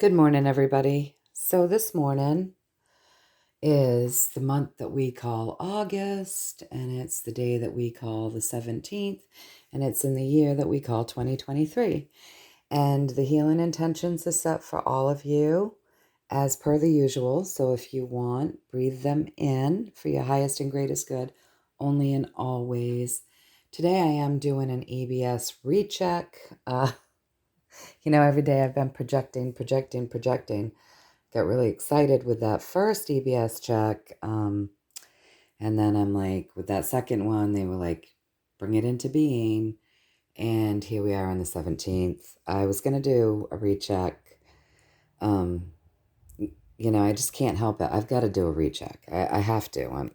Good morning, everybody. So this morning is the month that we call August, and it's the day that we call the 17th, and it's in the year that we call 2023. And the healing intentions is set for all of you as per the usual. So if you want, breathe them in for your highest and greatest good, only and always. Today I am doing an EBS recheck. Every day I've been projecting. Got really excited with that first EBS check. And then I'm like, with that second one, they were like, bring it into being. And here we are on the 17th. I was going to do a recheck. I just can't help it. I've got to do a recheck. I have to.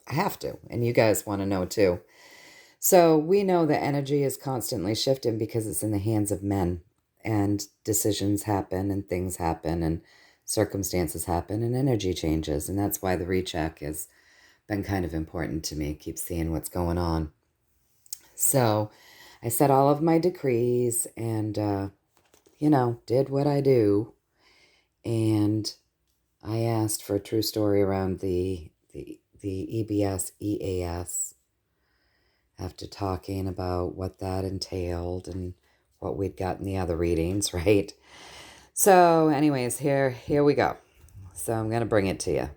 I have to. And you guys want to know too. So we know that energy is constantly shifting because it's in the hands of men, and decisions happen and things happen and circumstances happen and energy changes. And that's why the recheck has been kind of important to me. Keep seeing what's going on. So I said all of my decrees and, did what I do. And I asked for a true story around the EBS, EAS, after talking about what that entailed and what we'd got in the other readings, right? So anyways, here we go. So I'm going to bring it to you.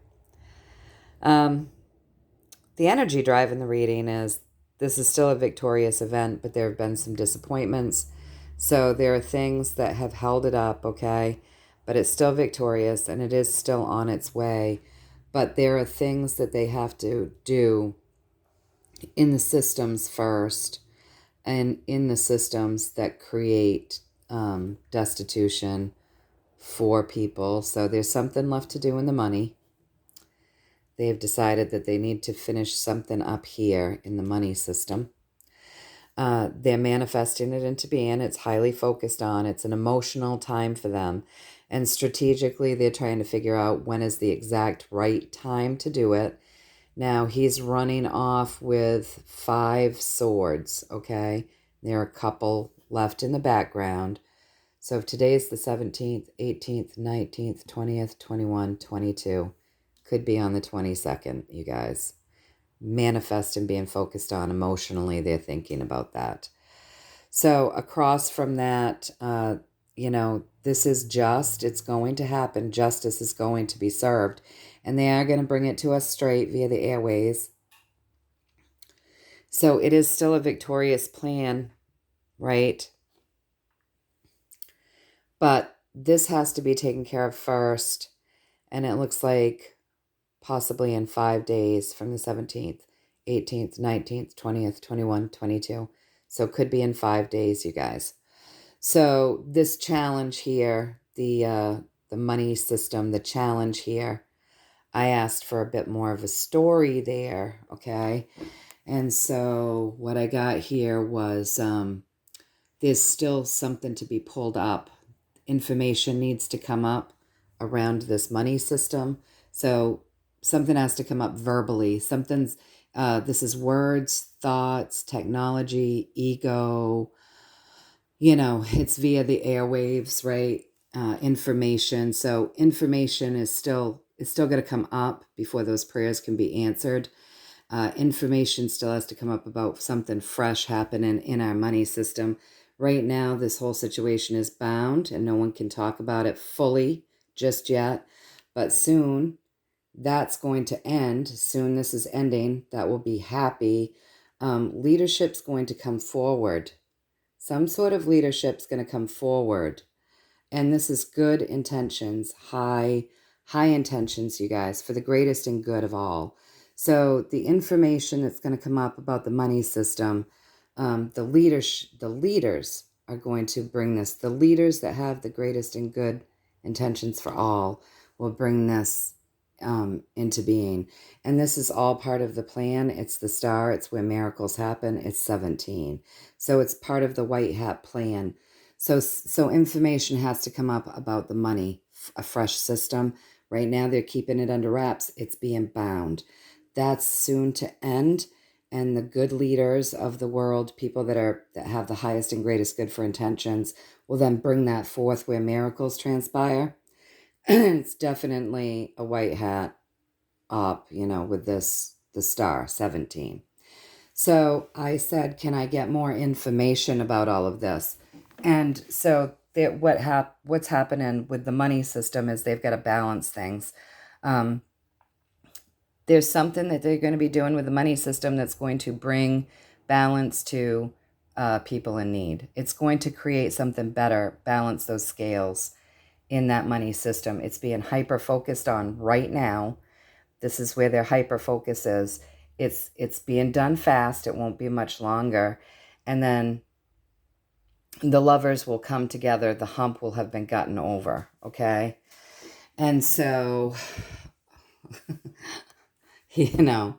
The energy drive in the reading is this is still a victorious event, but there have been some disappointments. So there are things that have held it up, okay? But it's still victorious and it is still on its way. But there are things that they have to do in the systems first, and in the systems that create destitution for people. So there's something left to do in the money. They've decided that they need to finish something up here in the money system. They're manifesting it into being. It's highly focused on. It's an emotional time for them. And strategically, they're trying to figure out when is the exact right time to do it. Now, he's running off with 5 swords, okay? There are a couple left in the background. So if today's the 17th, 18th, 19th, 20th, 21, 22, could be on the 22nd, you guys. Manifest and being focused on emotionally, they're thinking about that. So across from that, this is just, it's going to happen. Justice is going to be served. And they are going to bring it to us straight via the airways. So it is still a victorious plan, right? But this has to be taken care of first. And it looks like possibly in 5 days from the 17th, 18th, 19th, 20th, 21, 22. So it could be in 5 days, you guys. So this challenge here, the money system, the challenge here, I asked for a bit more of a story there, okay? And so what I got here was there's still something to be pulled up. Information needs to come up around this money system. So something has to come up verbally. This is words, thoughts, technology, ego. It's via the airwaves, right? Information. So information is still going to come up before those prayers can be answered. Information still has to come up about something fresh happening in our money system. Right now, this whole situation is bound and no one can talk about it fully just yet. But soon, that's going to end. Soon this is ending. That will be happy. Leadership's going to come forward. Some sort of leadership's going to come forward. And this is good intentions, high intentions, you guys, for the greatest and good of all. So the information that's going to come up about the money system, the leaders are going to bring this. The leaders that have the greatest and good intentions for all will bring this into being. And this is all part of the plan. It's the star. It's where miracles happen. It's 17. So it's part of the white hat plan. So information has to come up about the money, a fresh system. Right now they're keeping it under wraps. It's being bound. That's soon to end. And the good leaders of the world, people that have the highest and greatest good for intentions, will then bring that forth where miracles transpire. It's definitely a white hat up, with the star 17. So I said, can I get more information about all of this? And so what's happening with the money system is they've got to balance things. Um, there's something that they're going to be doing with the money system that's going to bring balance to people in need. It's going to create something better, balance those scales in that money system. It's being hyper focused on right now. This is where their hyper focus is. It's being done fast. It won't be much longer. And then the lovers will come together. The hump will have been gotten over. Okay. And so, you know,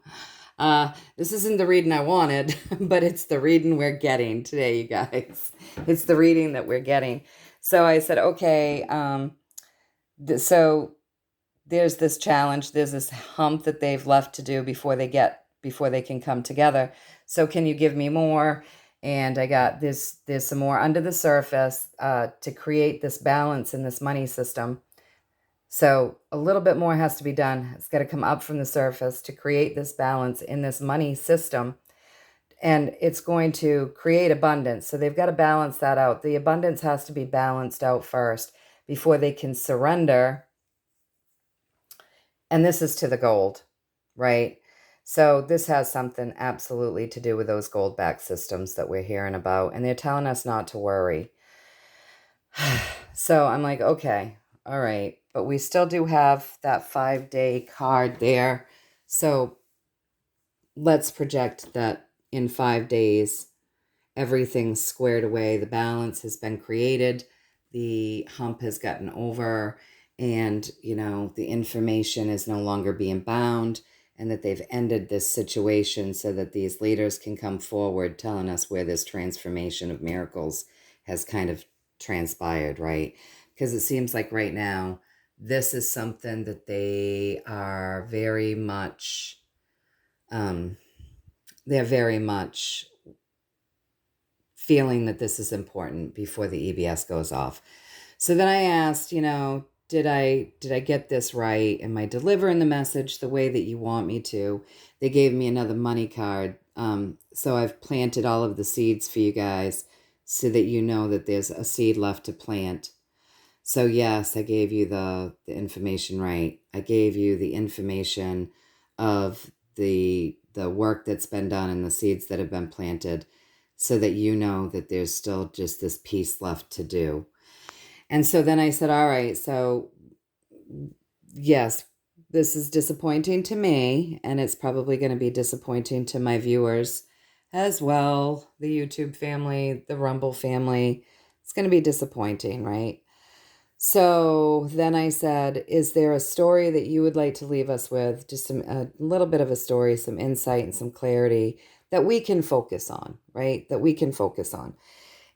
this isn't the reading I wanted, but it's the reading we're getting today, you guys. It's the reading that we're getting. So I said, okay, so there's this challenge, there's this hump that they've left to do before they can come together. So can you give me more? And I got there's some more under the surface to create this balance in this money system. So a little bit more has to be done. It's got to come up from the surface to create this balance in this money system. And it's going to create abundance. So they've got to balance that out. The abundance has to be balanced out first before they can surrender. And this is to the gold, right? So this has something absolutely to do with those gold-backed systems that we're hearing about. And they're telling us not to worry. So I'm like, okay, all right. But we still do have that 5-day card there. So let's project that in 5 days, everything's squared away. The balance has been created. The hump has gotten over. And, the information is no longer being bound. And that they've ended this situation so that these leaders can come forward telling us where this transformation of miracles has kind of transpired, right? Because it seems like right now, this is something that they are very much, they're very much feeling that this is important before the EBS goes off. So then I asked, did I get this right? Am I delivering the message the way that you want me to? They gave me another money card. So I've planted all of the seeds for you guys so that you know that there's a seed left to plant. So yes, I gave you the information right. I gave you the information of the work that's been done and the seeds that have been planted so that you know that there's still just this piece left to do. And so then I said, all right, so yes, this is disappointing to me, and it's probably going to be disappointing to my viewers as well, the YouTube family, the Rumble family. It's going to be disappointing, right? So then I said, is there a story that you would like to leave us with? Just a little bit of a story, some insight and some clarity that we can focus on, right? That we can focus on.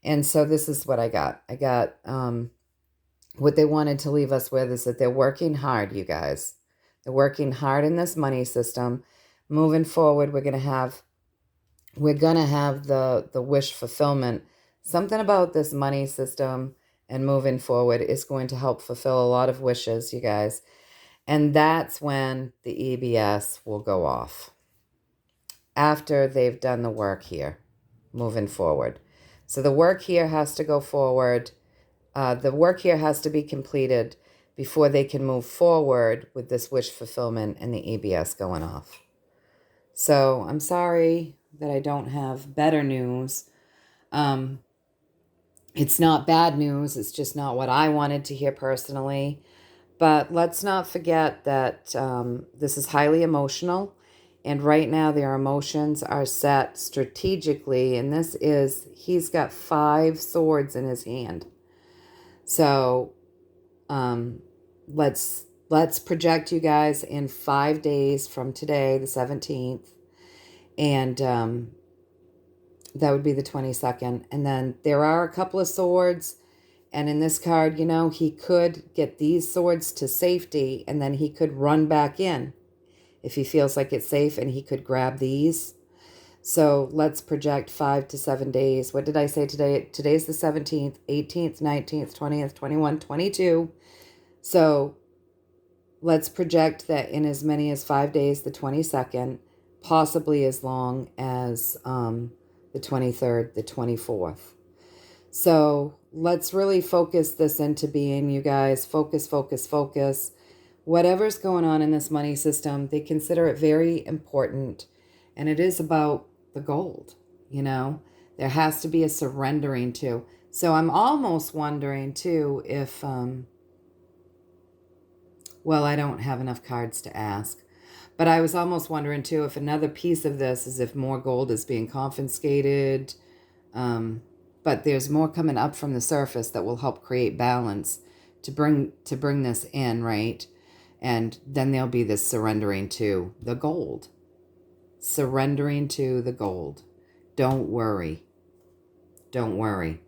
And so this is what I got. I got what they wanted to leave us with is that they're working hard, you guys. They're working hard in this money system. Moving forward, we're gonna have the wish fulfillment. Something about this money system and moving forward is going to help fulfill a lot of wishes, you guys. And that's when the EBS will go off. After they've done the work here, moving forward. So the work here has to go forward. The work here has to be completed before they can move forward with this wish fulfillment and the EBS going off. So I'm sorry that I don't have better news. It's not bad news. It's just not what I wanted to hear personally. But let's not forget that this is highly emotional. And right now their emotions are set strategically. And he's got 5 swords in his hand. So let's project you guys in 5 days from today, the 17th. And that would be the 22nd. And then there are a couple of swords. And in this card, he could get these swords to safety and then he could run back in if he feels like it's safe, and he could grab these. So let's project 5 to 7 days. What did I say today? Today's the 17th, 18th, 19th, 20th, 21, 22. So let's project that in as many as 5 days, the 22nd, possibly as long as the 23rd, the 24th. So let's really focus this into being, you guys. Focus, focus, focus. Whatever's going on in this money system, they consider it very important. And it is about the gold, you know. There has to be a surrendering to. So I'm almost wondering too if, well, I don't have enough cards to ask. But I was almost wondering too if another piece of this is if more gold is being confiscated. But there's more coming up from the surface that will help create balance to bring this in, right? And then there'll be this surrendering to the gold. Surrendering to the gold. Don't worry. Don't worry.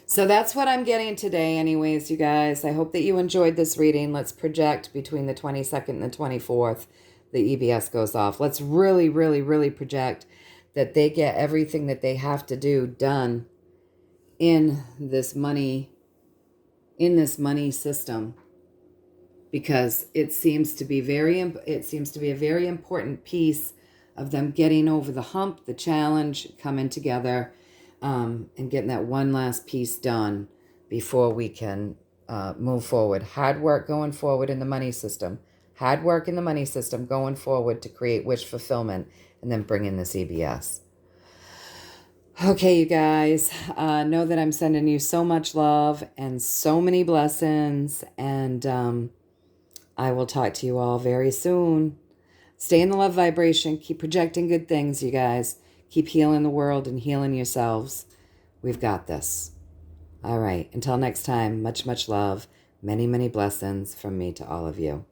So that's what I'm getting today anyways, you guys. I hope that you enjoyed this reading. Let's project between the 22nd and the 24th, the EBS goes off. Let's really, really, really project that they get everything that they have to do done in this money system, because it seems to be a very important piece of them getting over the hump, the challenge, coming together, and getting that one last piece done before we can move forward. Hard work going forward in the money system. Hard work in the money system going forward to create wish fulfillment and then bring in the CBS. Okay, you guys, know that I'm sending you so much love and so many blessings, and I will talk to you all very soon. Stay in the love vibration. Keep projecting good things, you guys. Keep healing the world and healing yourselves. We've got this. All right. Until next time, much, much love. Many, many blessings from me to all of you.